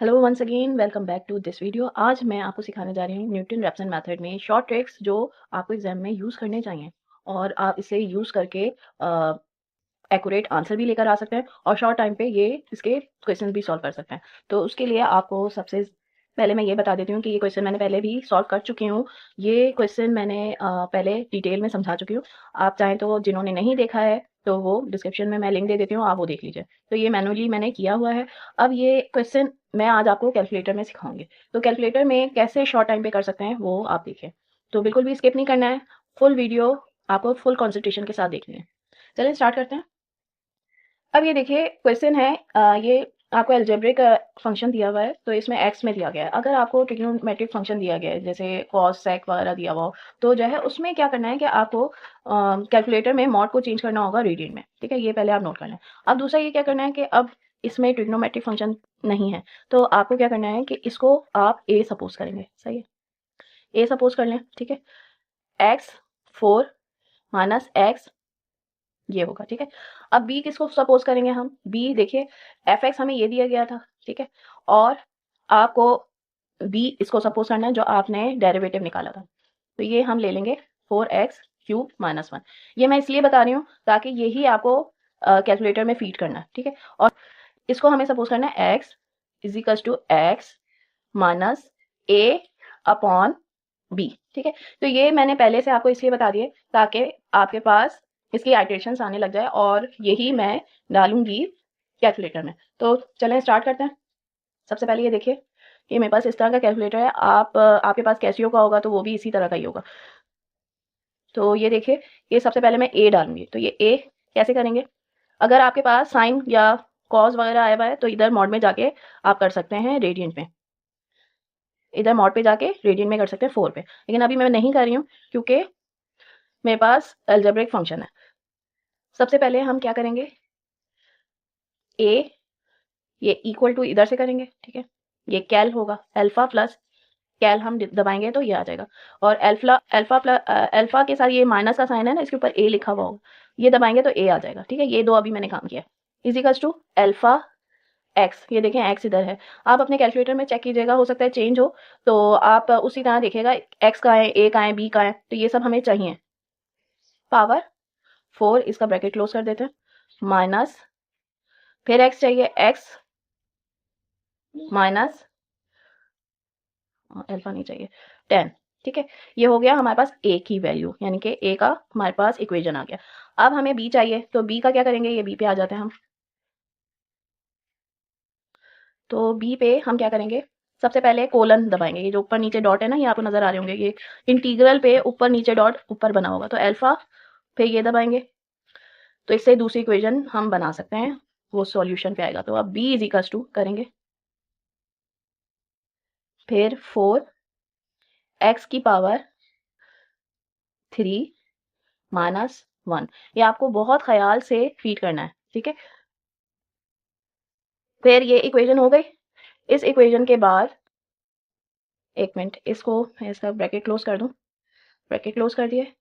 Hello once again welcome back to this video. आज मैं आपको सिखाने जा रही हूँ न्यूटन रैप्सन मेथड में शॉर्ट ट्रिक्स जो आपको एग्जाम में यूज़ करने चाहिए और आप इसे यूज़ करके एक्यूरेट आंसर भी लेकर आ सकते हैं और शॉर्ट टाइम पे ये इसके क्वेश्चन भी सॉल्व कर सकते हैं। तो उसके लिए आपको सबसे पहले मैं ये बता देती हूँ कि ये क्वेश्चन मैंने पहले भी सॉल्व कर चुकी हूँ। ये क्वेश्चन मैंने पहले डिटेल में समझा चुकी हूँ। आप चाहें तो जिन्होंने नहीं देखा है तो वो डिस्क्रिप्शन में मैं लिंक दे देती हूँ, आप वो देख लीजिए। तो ये मैनुअली मैंने किया हुआ है। अब ये क्वेश्चन मैं आज आपको कैलकुलेटर में सिखाऊंगी। तो कैलकुलेटर में कैसे शॉर्ट टाइम पे कर सकते हैं वो आप देखिए। तो बिल्कुल भी स्किप नहीं करना है, फुल वीडियो आपको फुल कॉन्सेंट्रेशन के साथ देखनी है। चलिए स्टार्ट करते हैं। अब ये देखिए क्वेश्चन है, ये आपको अलजेब्रिक फंक्शन दिया हुआ है तो इसमें एक्स में दिया गया है। अगर आपको ट्रिग्नोमेट्रिक फंक्शन दिया गया है जैसे कॉस सेक वगैरह दिया हुआ हो तो जो है उसमें क्या करना है कि आपको कैलकुलेटर में मॉड को चेंज करना होगा रेडियन में। ठीक है, ये पहले आप नोट करना है। अब दूसरा ये क्या करना है कि अब इसमें ट्रिग्नोमेट्रिक फंक्शन नहीं है तो आपको क्या करना है कि इसको आप ए सपोज करेंगे। सही है, ए सपोज कर लें। ठीक है, एक्स 4 माइनस एक्स ये होगा। ठीक है, अब बी किसको सपोज करेंगे हम, बी देखिए एफ एक्स हमें ये दिया गया था। ठीक है, और आपको बी इसको सपोज करना है जो आपने डेरिवेटिव निकाला था। तो ये हम ले लेंगे 4x³ - 1। ये मैं इसलिए बता रही हूँ ताकि यही आपको कैलकुलेटर में फीड करना है। ठीक है, और इसको हमें सपोज करना है x equals to x minus a upon b. ठीक है, तो ये मैंने पहले से आपको इसलिए बता दिए ताकि आपके पास इसकी आइटरेशंस आने लग जाए और यही मैं डालूंगी कैलकुलेटर में। तो चलें स्टार्ट करते हैं। सबसे पहले ये देखिए, ये मेरे पास इस तरह का कैलकुलेटर है। आपके पास कैसियो का होगा तो वो भी इसी तरह का ही होगा। तो ये देखिए, ये सबसे पहले मैं ए डालूंगी। तो ये ए कैसे करेंगे, अगर आपके पास साइन या कॉस वगैरह आया हुआ है तो इधर मॉड में जाके आप कर सकते हैं रेडियन में। इधर मॉड पे जाके रेडियन में कर सकते हैं 4 पे, लेकिन अभी मैं नहीं कर रही हूँ क्योंकि मेरे पास अलजेब्रिक फंक्शन है। सबसे पहले हम क्या करेंगे, ए ये इक्वल टू इधर से करेंगे। ठीक है, ये कैल होगा, अल्फा प्लस कैल हम दबाएंगे तो ये आ जाएगा। और अल्फा प्लस अल्फा के साथ ये माइनस का साइन है ना, इसके ऊपर ए लिखा हुआ होगा, ये दबाएंगे तो ए आ जाएगा। ठीक है, ये दो अभी मैंने काम किया। इजिकल्स टू अल्फा एक्स, ये देखें एक्स इधर है। आप अपने कैलकुलेटर में चेक कीजिएगा, हो सकता है चेंज हो तो आप उसी तरह देखिएगा एक्स का है, ए का है, बी का है, तो ये सब हमें चाहिए। पावर 4 इसका ब्रैकेट क्लोज कर देते हैं, माइनस फिर एक्स चाहिए, एक्स माइनस अल्फा नहीं चाहिए 10। ठीक है, ये हो गया हमारे पास ए की वैल्यू, यानी कि ए का हमारे पास इक्वेशन आ गया। अब हमें बी चाहिए तो बी का क्या करेंगे, ये बी पे आ जाते हैं हम। तो बी पे हम क्या करेंगे, सबसे पहले कोलन दबाएंगे। ये जो ऊपर नीचे डॉट है ना, ये आपको नजर आ रहे होंगे, ये इंटीग्रल पे ऊपर नीचे डॉट ऊपर बना होगा। तो अल्फा फिर ये दबाएंगे तो इससे दूसरी इक्वेशन हम बना सकते हैं, वो सॉल्यूशन पे आएगा। तो अब बी इज इक्वल्स टू करेंगे, फिर 4x की पावर 3 माइनस 1। ये आपको बहुत ख्याल से फीड करना है। ठीक है, फिर ये इक्वेशन हो गई। इस इक्वेशन के बाद एक मिनट, इसको मैं इसका ब्रैकेट क्लोज कर दूं, ब्रैकेट क्लोज कर दिए।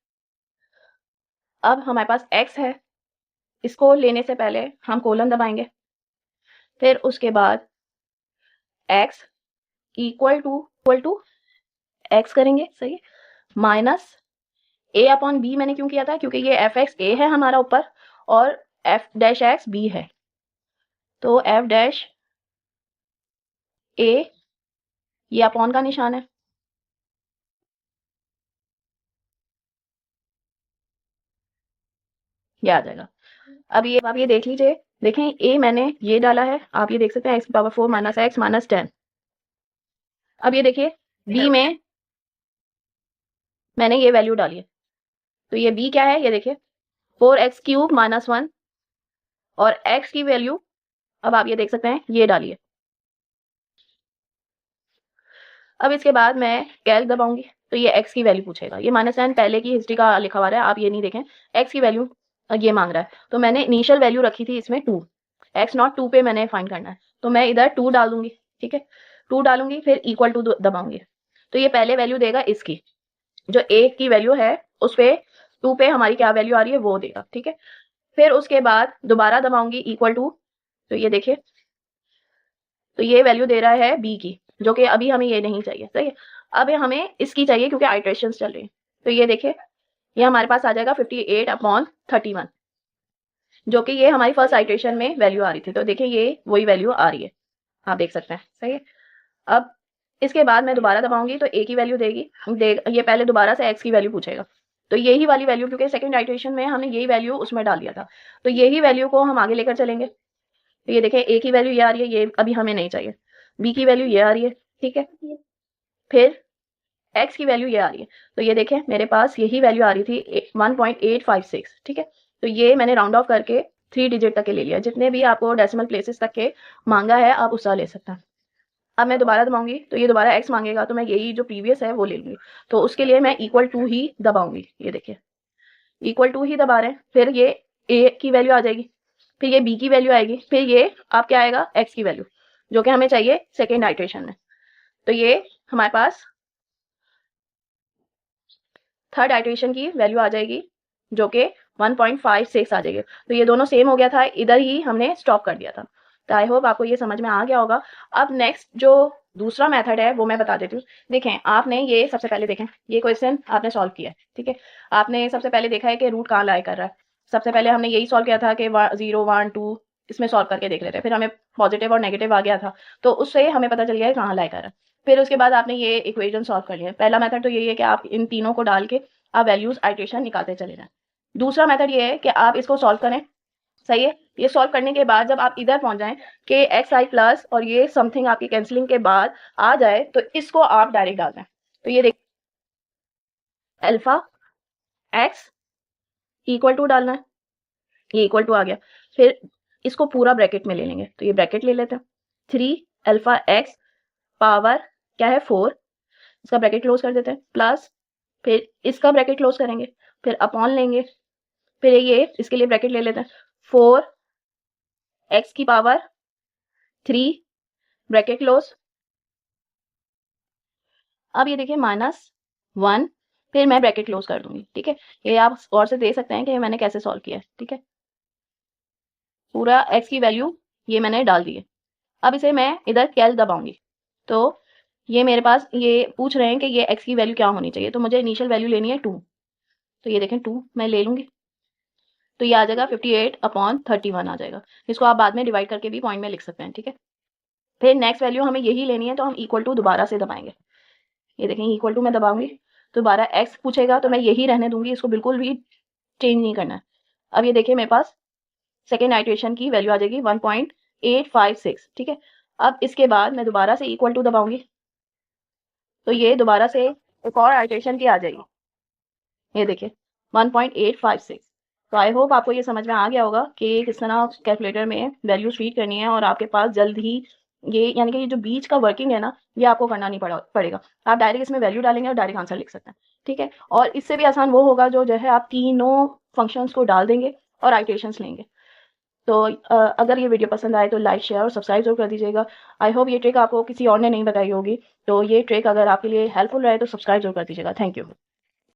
अब हमारे पास x है, इसको लेने से पहले हम कोलन दबाएंगे, फिर उसके बाद x इक्वल टू x करेंगे। सही है, माइनस a अपॉन b। मैंने क्यों किया था, क्योंकि ये एफ एक्स ए है हमारा ऊपर और एफ डैश एक्स बी है। तो एफ डैश ए, ये अपॉन का निशान है, ये आ जाएगा। अब ये देख लीजिए, देखें ए मैंने ये डाला है, आप ये देख सकते हैं एक्स की पावर 4 माइनस एक्स माइनस 10। अब ये देखिए बी में मैंने ये वैल्यू डाली है, तो ये बी क्या है, ये देखिए 4x³ - 1 और x की वैल्यू अब आप ये देख सकते हैं ये डालिए। अब इसके बाद मैं कैल दबाऊंगी तो ये x की वैल्यू पूछेगा। ये -10 पहले की हिस्ट्री का लिखा हुआ है, आप ये नहीं देखें। x की वैल्यू ये मांग रहा है, तो मैंने इनिशियल वैल्यू रखी थी इसमें 2, x0 2 पे मैंने फाइंड करना है, तो मैं इधर 2 डाल दूंगी। ठीक है, 2 डालूंगी फिर इक्वल टू दबाऊंगी, तो ये पहले वैल्यू देगा इसकी, जो a की वैल्यू है उस पे 2 पे हमारी क्या वैल्यू आ रही है वो देगा। ठीक है, फिर उसके बाद दोबारा दबाऊंगी इक्वल टू, तो ये देखिए तो ये वैल्यू दे रहा है बी की, जो कि अभी हमें ये नहीं चाहिए, सही है। अब हमें इसकी चाहिए क्योंकि आइट्रेशंस चल रही हैं। तो ये देखिए, ये हमारे पास आ जाएगा 58/31, जो कि ये हमारी फर्स्ट आइट्रेशन में वैल्यू आ रही थी। तो देखिए ये वही वैल्यू आ रही है, आप देख सकते हैं, सही है। अब इसके बाद मैं दोबारा दबाऊंगी तो ए की वैल्यू ये पहले दोबारा से एक्स की वैल्यू पूछेगा। तो यही वाली वैल्यू, क्योंकि सेकंड आइट्रेशन में हमने यही वैल्यू उसमें डाल दिया था, तो यही वैल्यू को हम आगे लेकर चलेंगे। तो ये देखें, ए की वैल्यू ये आ रही है, ये अभी हमें नहीं चाहिए। बी की वैल्यू ये आ रही है, ठीक है। फिर एक्स की वैल्यू ये आ रही है। तो ये देखें, मेरे पास यही वैल्यू आ रही थी 1.856, ठीक है। तो ये मैंने राउंड ऑफ करके 3 डिजिट तक के ले लिया। जितने भी आपको डेसिमल प्लेसेस तक के मांगा है आप उसका ले सकते हैं। अब मैं दोबारा दबाऊंगी तो ये दोबारा एक्स मांगेगा, तो मैं यही जो प्रीवियस है वो ले लूंगी। तो उसके लिए मैं इक्वल टू ही दबाऊंगी। ये देखिए, इक्वल टू ही दबा रहे हैं। फिर ये ए की वैल्यू आ जाएगी, फिर ये बी की वैल्यू आएगी, फिर ये आप क्या आएगा, एक्स की वैल्यू, जो कि हमें चाहिए सेकेंड आइट्रेशन में। तो ये हमारे पास थर्ड आइट्रेशन की वैल्यू आ जाएगी, जो कि 1.56 आ जाएगी। तो ये दोनों सेम हो गया था, इधर ही हमने स्टॉप कर दिया था। तो आई होप आपको ये समझ में आ गया होगा। अब नेक्स्ट जो दूसरा मेथड है वो मैं बता देती हूँ। देखें, आपने ये सबसे पहले देखें, ये क्वेश्चन आपने सॉल्व किया है, ठीक है। आपने सबसे पहले देखा है कि रूट कहाँ लाई कर रहा है। सबसे पहले हमने यही सॉल्व किया था कि 0 1 2 इसमें सॉल्व करके देख लेते हैं। फिर हमें पॉजिटिव और नेगेटिव आ गया था, तो उससे हमें पता चल गया है कहाँ लाई कर रहा है। फिर उसके बाद आपने ये इक्वेशन सॉल्व कर लिया। पहला मेथड तो यही है कि आप इन तीनों को डाल के आप वैल्यूज आइट्रेशन निकालते चले जाएं। दूसरा मेथड ये है कि आप इसको सॉल्व करें, सही है। ये सॉल्व करने के बाद जब आप इधर पहुंच जाएं कि एक्स आई प्लस और ये समथिंग आपकी कैंसिलिंग के बाद आ जाए, तो इसको आप डायरेक्ट डाल दें। तो ये देखिए, अल्फा एक्स इक्वल टू डालना है, ये इक्वल टू आ गया। फिर इसको पूरा ब्रैकेट में ले लेंगे, तो ये ब्रैकेट ले लेते हैं। 3 अल्फा एक्स पावर क्या है 4, इसका ब्रैकेट क्लोज कर देते हैं, प्लस फिर इसका ब्रैकेट क्लोज करेंगे, फिर अपॉन लेंगे, फिर ये इसके लिए ब्रैकेट ले लेते हैं 4 एक्स की पावर 3 ब्रैकेट क्लोज। अब ये देखिए -1, फिर मैं ब्रैकेट क्लोज कर दूंगी, ठीक है। ये आप और से देख सकते हैं कि मैंने कैसे सॉल्व किया है, ठीक है। पूरा एक्स की वैल्यू ये मैंने डाल दी है। अब इसे मैं इधर कैल दबाऊंगी, तो ये मेरे पास ये पूछ रहे हैं कि ये एक्स की वैल्यू क्या होनी चाहिए। तो मुझे इनिशियल वैल्यू लेनी है 2, तो ये देखें 2 मैं ले लूंगी। तो ये आ जाएगा 58/31 आ जाएगा। इसको आप बाद में डिवाइड करके भी पॉइंट में लिख सकते हैं, ठीक है। फिर नेक्स्ट वैल्यू हमें यही लेनी है, तो हम इक्वल टू दोबारा से दबाएंगे। ये देखें, इक्वल टू मैं दबाऊंगी, तो दोबारा एक्स पूछेगा, तो मैं यही रहने दूंगी, इसको बिल्कुल भी चेंज नहीं करना है। अब ये देखिए, मेरे पास सेकेंड आइट्रेशन की वैल्यू आ जाएगी 1.856, ठीक है। अब इसके बाद मैं दोबारा से इक्वल टू दबाऊंगी, तो ये दोबारा से एक और आइट्रेशन की आ जाएगी। ये देखिए 1.856। तो आई होप आपको ये समझ में आ गया होगा कि किस तरह कैलकुलेटर में वैल्यूज फीड करनी है, और आपके पास जल्द ही ये यानी कि ये जो बीच का वर्किंग है ना, ये आपको करना नहीं पड़ेगा। आप डायरेक्ट इसमें वैल्यू डालेंगे और डायरेक्ट आंसर लिख सकते हैं, ठीक है। और इससे भी आसान वो होगा जो है आप तीनों फंक्शंस को डाल देंगे और आइट्रेशंस लेंगे। तो अगर ये वीडियो पसंद आए तो लाइक शेयर और सब्सक्राइब जरूर कर दीजिएगा। आई होप ये ट्रिक आपको किसी और ने नहीं बताई होगी, तो ये ट्रिक अगर आपके लिए हेल्पफुल रहे तो सब्सक्राइब जरूर कर दीजिएगा। Thank you.